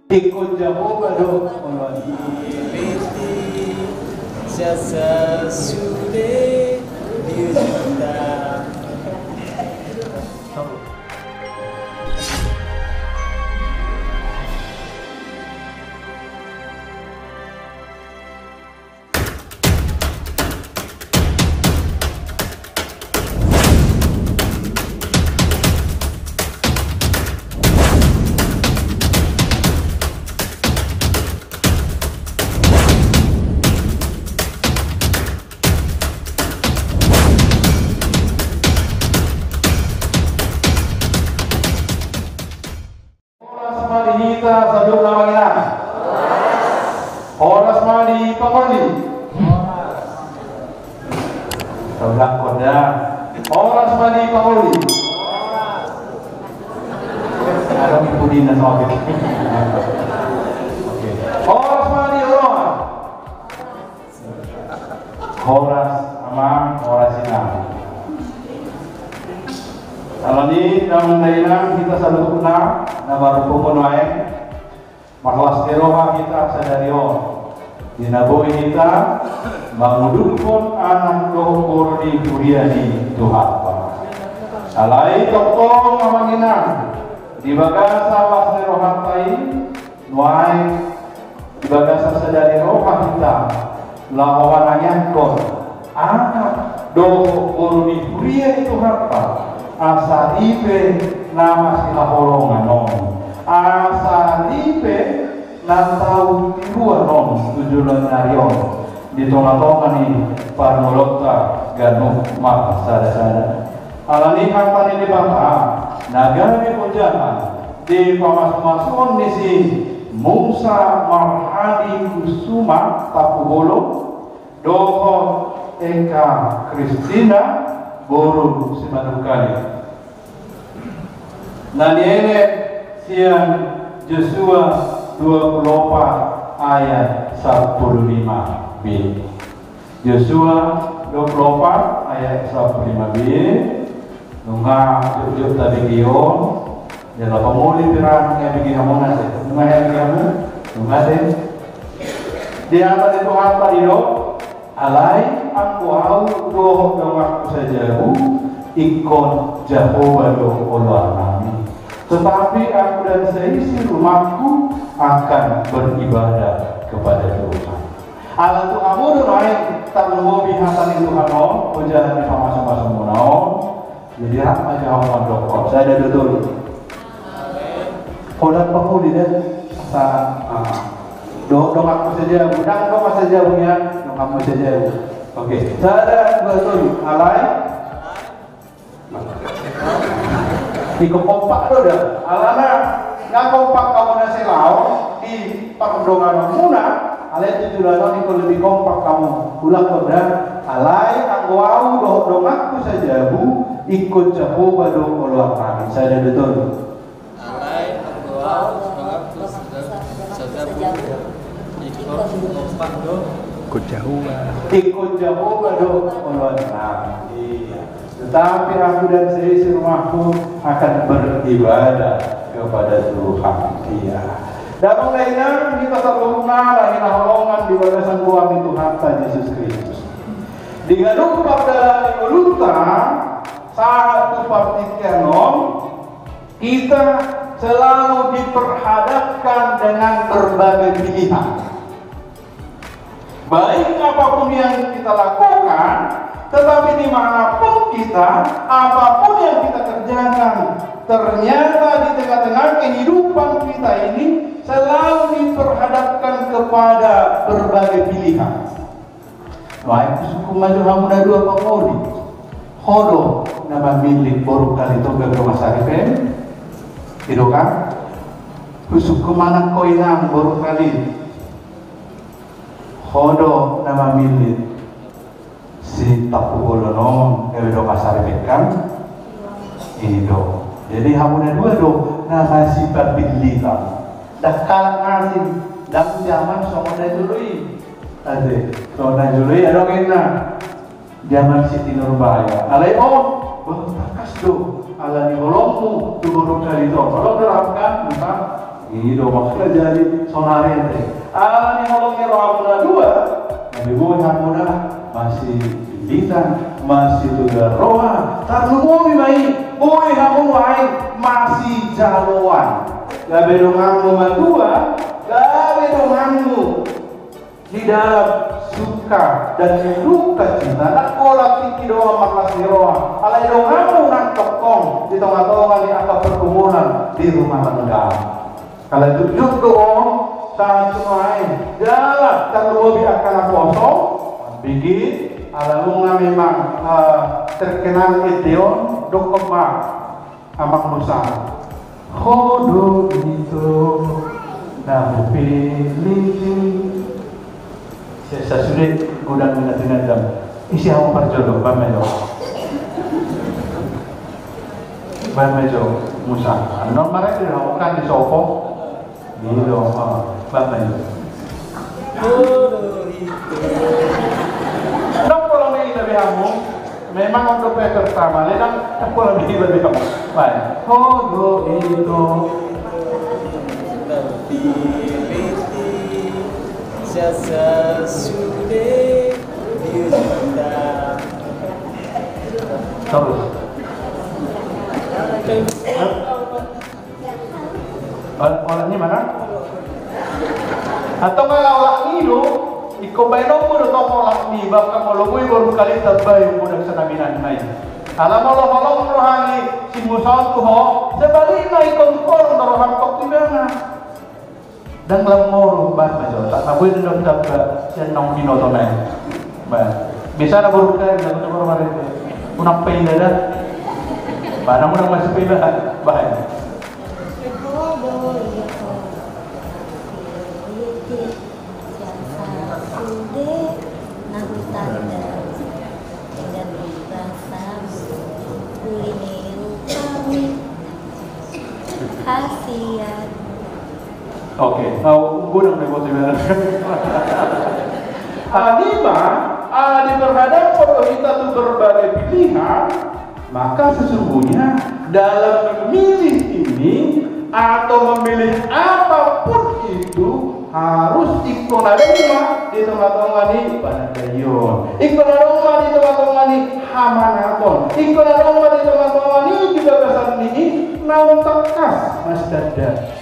Ikut Jehovah do jasa sudah diucapkan. kita sebelum namanya Horas mali pemoli Tolak koda Horas mali pemoli Ada ibu dina sama Horas mali roh Horas amang Horas sinang. Kalau ini dalam dainang kita selalu kenal nama rupukun wae maklas teroha kita sadario dinaboi kita mengudukun anak dohor di kuriani Tuhan alai toktong ngamanginan di bagasa was teroha tai wae di bagasa sadario kita lawananya kon anak dohor di kuriani Tuhan asaripe nama sila holongan non asaripe nantau tiruan non tujuan narion di tongah-tongah ni parnolota ganuh mak sada-sada alani kampanye di bangka nagara di pujahan di pamas-masuan di si Musa Marhadi Kusuma Tapugolo Doko Eka Kristina Boru Simadukali Naniene siang Joshua 24 ayat 15b Joshua 24 ayat 15b nunga jujur tabi gion jala pamuli pirang yang bikin kamu nasi nunga yang bikin kamu nunga deh di atas itu apa dilo alai aku au doh waktu saja ikon Jehovah doh Allah kami tetapi aku dan seisi rumahku akan beribadah kepada Tuhan ala tu kamu naik tak lupa bihasan itu kanon ujaran di masa-masa munau jadi rahmat Jehovah dokter saya ada betul kodat pemudi dan doh aku saja budang doa saja punya kamu saja. Okey. Sada betul alai. Iko kompak tu dah. Alana ngak kompak kamu nasi lau di perdongan muna. Alai tujuh lalu iko lebih kompak kamu. Ulang tu dah. Alai aku au doh aku saja bu ikut Jehovah doh Allah kami. Sada betul. Alai aku au doh aku saja bu ikut Jehovah doh Allah kami. Tetapi aku dan seisi rumahku akan beribadah kepada Tuhan. Iya. Dalam lainnya kita terluna lagi holongan di barisan buang itu harta Yesus Kristus. Digaduk pada luta saat tupartikenon kita selalu diperhadapkan dengan berbagai pilihan. Baik apapun yang kita lakukan, tetapi dimanapun kita, apapun yang kita kerjakan, ternyata di tengah-tengah kehidupan kita ini selalu diperhadapkan kepada berbagai pilihan. Baik suku maju hamuna dua pemudi, hodo nama milik baru kali itu ke rumah sakit, itu kan? Suku mana koinang baru kali. Hodo nama milik si Tapugolo non edo pasar bekan ini do. Jadi hamuna dua do nama si pabilita. Dah kalah ngasih dalam zaman somona dului. Ade, somona dului ada kena zaman Siti Nurbaya. Alai on, takas do. ala ni holongmu tuguruk kali to kalau terapkan maka itu maksudnya jadi sonarente ala ni holongnya rohamuna dua nabi muda masih bintang masih tuga roha tarlumo bimai boy hamun wae masih jaluan gabe donganmu madua gabe donganmu di dalam suka dan duka cinta nak olah tiki doa maklas roa alai donganmu nak tokong di tengah-tengah di akal pergumulan di rumah tangga kalau jujur doa sangat lain jalan terlalu akan kosong bikin alamunga memang terkenal ideon dokoma amak nusa khodo itu nah pilih saya sudah gudang minat isi aku perjodoh bamejo musa non mereka dilakukan di sopo gitu bamejo non kalau ini lebih kamu memang untuk pertama ledang aku lebih kamu baik kodo itu jasa sudah diudah terus orangnya mana? Atau kalau orang itu ikaw ba mo do to orang ni ba ka mo logoy baru kali tabay mo ng sanaminan nay alam mo lo rohani si musaw to ho sebalik na ikaw ko ro rohan ko tibana dan lam mo ba ma jo tak maboy do tabba sen nong binoto na ba bisa na baru kali na to mare unang pila na ba na mo nang masipila ba kasihan. Oke, tahu gue udah motivasi. Lima, di terhadap foto kita tuh berbagai pilihan, maka sesungguhnya dalam memilih ini atau memilih apapun itu harus ikut adoma di tengah-tengah ini panadayon, ikut adoma di tengah-tengah ini hamanaton, ikut adoma di tengah-tengah ini juga kesan ini naon tekas mas dada